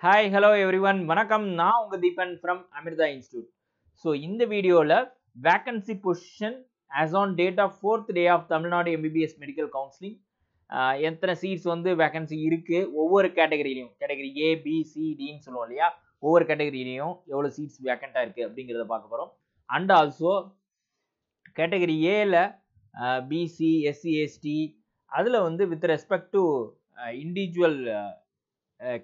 Hi, hello everyone. வணக்கம். நான் உங்க Deepan from Amrita Institute. So இந்த வீடியோல vacancy position as on date of 4th day of Tamil Nadu MBBS Medical Counseling எத்தனை seeds வந்து vacancy இருக்கு ஒவ்வொரு கேட்டகரியிலையும் கேட்டகரி ஏ பி சி டின்னு சொல்லுவோம் இல்லையா ஒவ்வொரு கேட்டகரியிலையும் எவ்வளோ சீட்ஸ் வேக்கண்டா இருக்கு அப்படிங்கிறத பார்க்க போறோம். அண்ட் ஆல்சோ கேட்டகரி ஏல பிசி எஸ்சி எஸ்டி அதில் வந்து with respect to individual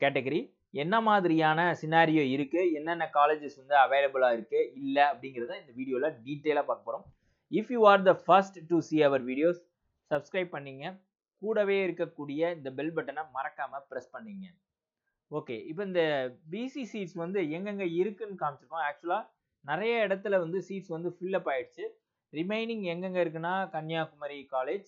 category என்ன மாதிரியான சினாரியோ இருக்கு என்னென்ன காலேஜஸ் வந்து அவைலபிளா இருக்கு இல்ல அப்படிங்கறத இந்த வீடியோல டீடைலா பார்க்க போறோம். If you are the first to see our videos subscribe பண்ணீங்க, கூடவே இருக்கக்கூடிய இந்த பெல் பட்டனை மறக்காம பிரஸ் பண்ணீங்க. ஓகே, இப்போ இந்த பிசி சீட்ஸ் வந்து எங்கெங்க இருக்குன்னு காமிச்சிருக்கோம். ஆக்சுவலா நிறைய இடத்துல வந்து சீட்ஸ் வந்து ஃபில் அப் ஆயிடுச்சு. ரிமைனிங் எங்கெங்க இருக்குன்னா Kanyakumari college,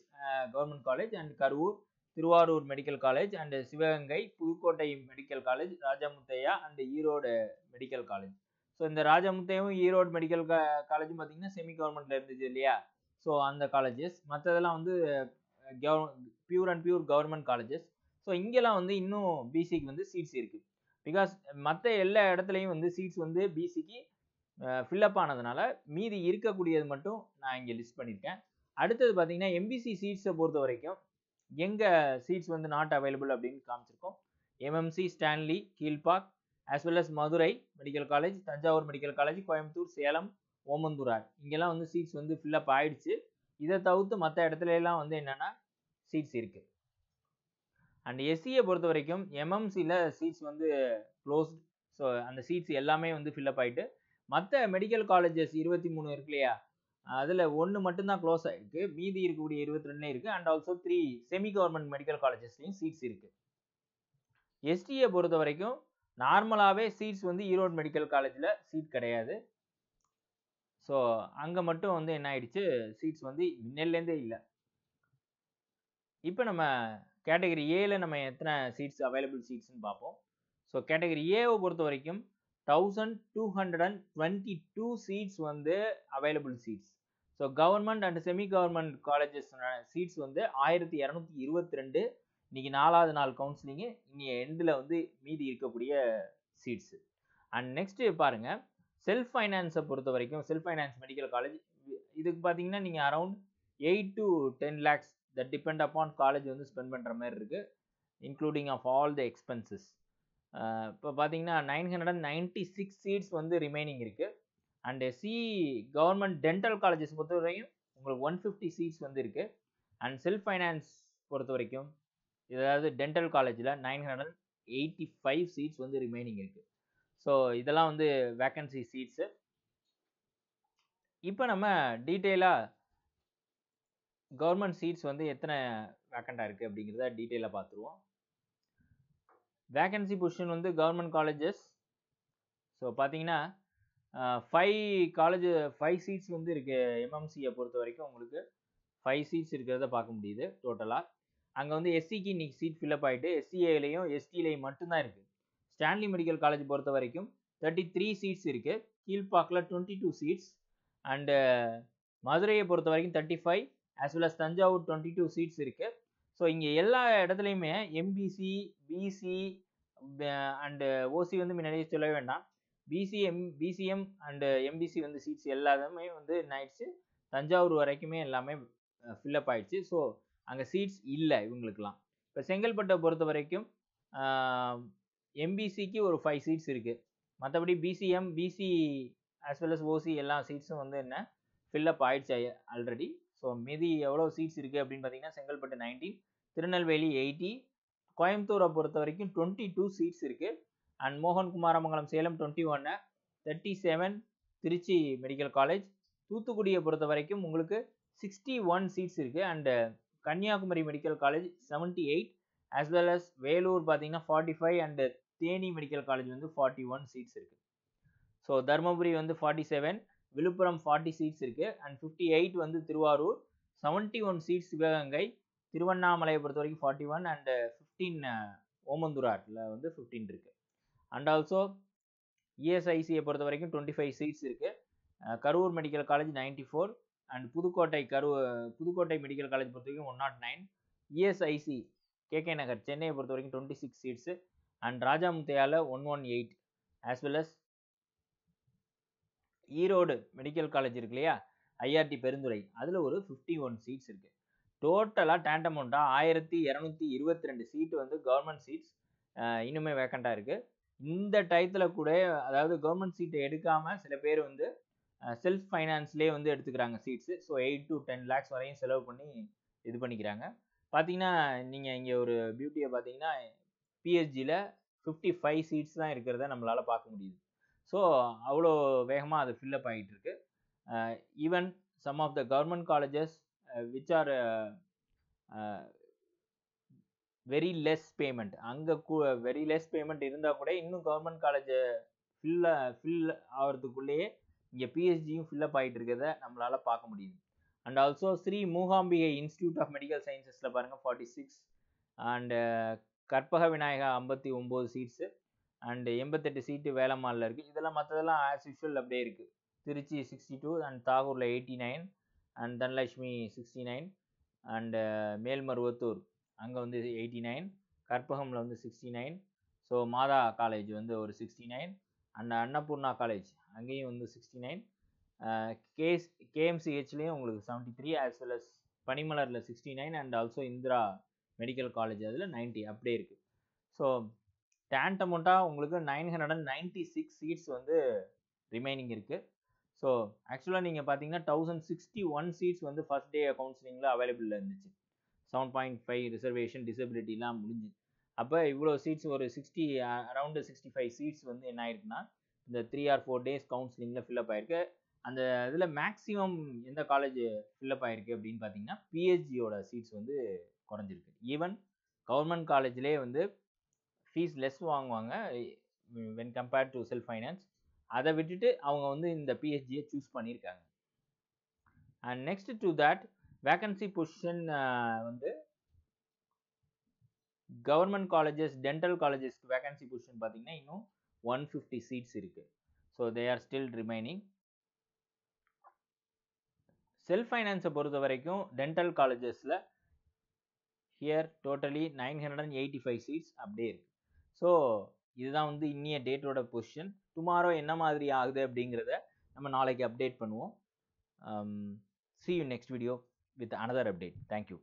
government college and Karur, Thiruvarur medical college and Sivaganga, Pudukkottai medical college, Rajah Muthiah and Erode medical college. So இந்த ராஜமுத்தையாவும் ஈரோடு மெடிக்கல் காலேஜும் பார்த்தீங்கன்னா செமி கவர்மெண்ட்ல இருந்துச்சு இல்லையா? ஸோ அந்த காலேஜஸ் மற்றதெல்லாம் வந்து pure and pure government colleges. So இங்கெல்லாம் வந்து இன்னும் பிசிக்கு வந்து சீட்ஸ் இருக்கு. பிகாஸ் மற்ற எல்லா இடத்துலையும் வந்து சீட்ஸ் வந்து பிசிக்கு ஃபில்அப் ஆனதுனால மீதி இருக்கக்கூடியது மட்டும் நான் இங்கே லிஸ்ட் பண்ணியிருக்கேன். அடுத்தது பார்த்தீங்கன்னா எம்பிசி சீட்ஸை பொறுத்த வரைக்கும் எங்க சீட்ஸ் வந்து நாட் அவைலபிள் அப்படின்னு காமிச்சிருக்கோம். MMC Stanley, Kilpauk, as well as Madurai medical college, Thanjavur medical college, Coimbatore, Salem, Omandurar இங்கெல்லாம் வந்து சீட்ஸ் வந்து ஃபில்அப் ஆயிடுச்சு. இதை தவிர்த்து மற்ற இடத்துல எல்லாம் வந்து என்னன்னா சீட்ஸ் இருக்கு. அண்ட் எஸ்சியை பொறுத்த வரைக்கும் எம்எம்சியில் சீட்ஸ் வந்து க்ளோஸ்ட். ஸோ அந்த சீட்ஸ் எல்லாமே வந்து ஃபில்அப் ஆயிட்டு மற்ற மெடிக்கல் காலேஜஸ் 23 இருக்கு இல்லையா, அதில் ஒன்று மட்டும்தான் க்ளோஸ் ஆயிருக்கு. மீதி இருக்கக்கூடிய 22 இருக்கு. And also 3 semi government medical காலேஜஸ்லையும் சீட்ஸ் இருக்கு. எஸ்டியை பொறுத்த வரைக்கும் நார்மலாகவே சீட்ஸ் வந்து ஈரோடு மெடிக்கல் காலேஜில் சீட் கிடையாது. ஸோ அங்கே மட்டும் வந்து என்ன ஆயிடுச்சு, சீட்ஸ் வந்து முன்னேலேருந்தே இல்லை. இப்போ நம்ம கேட்டகரி ஏல நம்ம எத்தனை சீட்ஸ் அவைலபிள் சீட்ஸ்ன்னு பார்ப்போம். ஸோ கேட்டகரி ஏவை பொறுத்த வரைக்கும் 1222 சீட்ஸ் வந்து available seats. So government and semi government colleges seats வந்து 1222. இன்னைக்கு 4வது நாள் கவுன்சிலிங்கு. இனி எண்டில் வந்து மீதி இருக்கக்கூடிய சீட்ஸ். அண்ட் நெக்ஸ்ட் பாருங்க, செல்ஃப் ஃபைனான்ஸை பொறுத்த வரைக்கும் செல்ஃப் ஃபைனான்ஸ் மெடிக்கல் காலேஜ் இதுக்கு பார்த்தீங்கன்னா நீங்கள் around 8 to 10 lakhs that depend upon college வந்து ஸ்பெண்ட் பண்ணுற மாதிரி இருக்கு, including of all the expenses. இப்போ பார்த்தீங்கன்னா 996 சீட்ஸ் வந்து ரிமைனிங் இருக்கு. அண்ட் சி கவர்மெண்ட் டென்டல் காலேஜஸ் பொறுத்த வரைக்கும் உங்களுக்கு 150 சீட்ஸ் வந்து இருக்கு. அண்ட் செல்ஃப் ஃபைனான்ஸ் பொறுத்த வரைக்கும் ஏதாவது டென்டல் காலேஜில் 985 சீட்ஸ் வந்து ரிமைனிங் இருக்கு. ஸோ இதெல்லாம் வந்து வேக்கன்சி சீட்ஸு. இப்போ நம்ம டீட்டெயிலாக கவர்மெண்ட் சீட்ஸ் வந்து எத்தனை வேக்கண்டாக இருக்குது அப்படிங்கிறத டீட்டெயிலாக பார்த்துருவோம். வேக்கன்சி பொசிஷன் வந்து கவர்மெண்ட் காலேஜஸ். ஸோ பார்த்தீங்கன்னா 5 சீட்ஸ் வந்து இருக்கு. எம்எம்சியை பொறுத்த வரைக்கும் உங்களுக்கு 5 சீட்ஸ் இருக்கிறத பார்க்க முடியுது டோட்டலாக. அங்கே வந்து எஸ்சிக்கு இன்னைக்கு சீட் ஃபில்அப் ஆகிட்டு எஸ்சிஏலையும் எஸ்டிலையும் மட்டும்தான் இருக்கு. ஸ்டான்லி மெடிக்கல் காலேஜ் பொறுத்த வரைக்கும் 33 சீட்ஸ் இருக்கு. கீழ்பாக்கில் 22 சீட்ஸ். அண்டு மதுரையை பொறுத்த வரைக்கும் 35 as well as Thanjavur 22 seats இருக்கு. ஸோ இங்கே எல்லா இடத்துலையுமே எம்பிசி, பிசி அண்டு ஓசி வந்து முன்னாடியே சொல்ல வேண்டாம். பிசிஎம் அண்டு எம்பிசி வந்து சீட்ஸ் எல்லாமே வந்து என்ன ஆயிடுச்சு, தஞ்சாவூர் வரைக்குமே எல்லாமே ஃபில்அப் ஆயிடுச்சு. ஸோ அங்கே சீட்ஸ் இல்லை இவங்களுக்குலாம். இப்போ செங்கல்பட்டை பொறுத்த வரைக்கும் எம்பிசிக்கு ஒரு 5 சீட்ஸ் இருக்குது. மற்றபடி BCM, BC as well as OC எல்லா சீட்ஸும் வந்து என்ன ஃபில்அப் ஆயிடுச்சு ஆல்ரெடி. ஸோ மீதி எவ்வளோ சீட்ஸ் இருக்குது அப்படின்னு பார்த்தீங்கன்னா செங்கல்பட்டு 19, திருநெல்வேலி 80, கோயம்புத்தூரை பொறுத்த வரைக்கும் 22 சீட்ஸ் இருக்குது. அண்ட் மோகன் குமாரமங்கலம் சேலம் 21, 37 திருச்சி மெடிக்கல் காலேஜ். தூத்துக்குடியை பொறுத்த வரைக்கும் உங்களுக்கு 61 சீட்ஸ் இருக்குது. And Kanyakumari medical college 78 as well as Vellore பார்த்தீங்கன்னா 45 அண்டு தேனி மெடிக்கல் காலேஜ் வந்து 41 சீட்ஸ் இருக்குது. ஸோ தருமபுரி வந்து 47, விழுப்புரம் 40 சீட்ஸ் இருக்குது. அண்ட் 58 வந்து திருவாரூர், 71 சீட்ஸ் சிவகங்கை, திருவண்ணாமலையை பொறுத்த வரைக்கும் 41 அண்டு 15 ஓமந்தூராரில் வந்து 15 இருக்குது. அண்ட் ஆல்சோ இஎஸ்ஐசியை பொறுத்த வரைக்கும் 25 சீட்ஸ் இருக்குது. Karur medical college 94 and Pudukkottai medical college பொறுத்த வரைக்கும் 109. இஎஸ்ஐசி கேகே நகர் சென்னையை பொறுத்த வரைக்கும் 26 சீட்ஸு. அண்ட் ராஜா முத்தையால 118 as well as Erode medical college இருக்கு இல்லையா, ஐஆர்டி பெருந்துறை, அதில் ஒரு 51 சீட்ஸ் இருக்குது. டோட்டலாக டேண்டமௌண்டாக 1222 சீட்டு வந்து கவர்மெண்ட் சீட்ஸ் இன்னுமே வேக்கண்ட்டாக இருக்குது. இந்த டயத்தில் கூட அதாவது கவர்மெண்ட் சீட்டை எடுக்காமல் சில பேர் வந்து செல்ஃப் ஃபைனான்ஸ்லேயே வந்து எடுத்துக்கிறாங்க சீட்ஸு. ஸோ 8 to 10 lakhs வரையும் செலவு பண்ணி இது பண்ணிக்கிறாங்க. பார்த்தீங்கன்னா நீங்கள் இங்கே ஒரு பியூட்டியை பார்த்தீங்கன்னா பிஹெச்டியில் 55 சீட்ஸ் தான் இருக்கிறத நம்மளால் பார்க்க முடியுது. ஸோ அவ்வளோ வேகமாக அது ஃபில்லப் ஆகிட்டு இருக்கு. Even some of the government colleges which are very less payment, அங்கே வெரி லெஸ் பேமெண்ட் இருந்தால் கூட இன்னும் கவர்மெண்ட் காலேஜை ஃபில் ஆகிறதுக்குள்ளேயே இங்கே பிஹெச்டியும் ஃபில்லப் ஆகிட்டு இருக்கிறத நம்மளால் பார்க்க முடியுது. And also Sri Mookambigai institute of medical சயின்சஸில் பாருங்கள் 46 and Karpaga Vinayaga 59 seats and 88 seat வேலம்மாளில் இருக்குது. இதெல்லாம் மற்றதெல்லாம் ஆஸ் யூஷுவல் அப்படியே இருக்குது. திருச்சி 62 அண்ட் தாகூரில் 89 அண்ட் தனலட்சுமி 69 அண்டு மேல்மருவத்தூர் அங்கே வந்து 89, கற்பகமில் வந்து 69, ஸோ மாதா காலேஜ் வந்து ஒரு 69 அண்ட் அன்னபூர்ணா காலேஜ் அங்கேயும் வந்து 69, கேஎம்சிஹெச்லேயும் உங்களுக்கு 73 ஆஸ் வெல் அஸ் பனிமலரில் 69 and also Indira medical college அதில் 90 அப்படியே இருக்குது. ஸோ டேண்டமௌண்டாக உங்களுக்கு 996 சீட்ஸ் வந்து ரிமைனிங் இருக்குது. ஸோ ஆக்சுவலாக நீங்கள் பார்த்தீங்கன்னா 1061 சீட்ஸ் வந்து ஃபர்ஸ்ட் டே கவுன்சிலிங்கில் அவைலபிளில் இருந்துச்சு. 7.5 ரிசர்வேஷன் டிசபிலிட்டிலாம் முடிஞ்சு. அப்போ இவ்வளோ சீட்ஸ் ஒரு அரௌண்டு 65 சீட்ஸ் வந்து என்ன ஆயிருக்குன்னா இந்த 3 or 4 days கவுன்சிலிங்கில் ஃபில்லப் ஆயிருக்கு. அந்த இதில் மேக்ஸிமம் எந்த காலேஜ் ஃபில்லப் ஆயிருக்கு அப்படின்னு பார்த்தீங்கன்னா பிஹெச்டியோட சீட்ஸ் வந்து குறைஞ்சிருக்கு. ஈவன் கவர்மெண்ட் காலேஜ்லேயே வந்து ஃபீஸ் லெஸ் வாங்குவாங்க when compared to self finance. அதை விட்டுட்டு அவங்க வந்து இந்த பிஹெச்டியை சூஸ் பண்ணியிருக்காங்க. And next to that vacancy position வந்து கவர்மெண்ட் காலேஜஸ் டென்டல் காலேஜஸ்க்கு வேக்கன்சி பொசிஷன் பார்த்தீங்கன்னா இன்னும் 150 சீட்ஸ் இருக்குது. So they are still remaining. Self ஃபைனான்ஸை பொறுத்த வரைக்கும் டென்டல் காலேஜஸில் ஹியர் டோட்டலி 985 சீட்ஸ் அப்படியே இருக்குது. ஸோ இதுதான் வந்து இன்னிய டேட்டோட பொசிஷன். டுமாரோ என்ன மாதிரி ஆகுது அப்படிங்கிறத நம்ம நாளைக்கு அப்டேட் பண்ணுவோம். See you next video with another update. Thank you.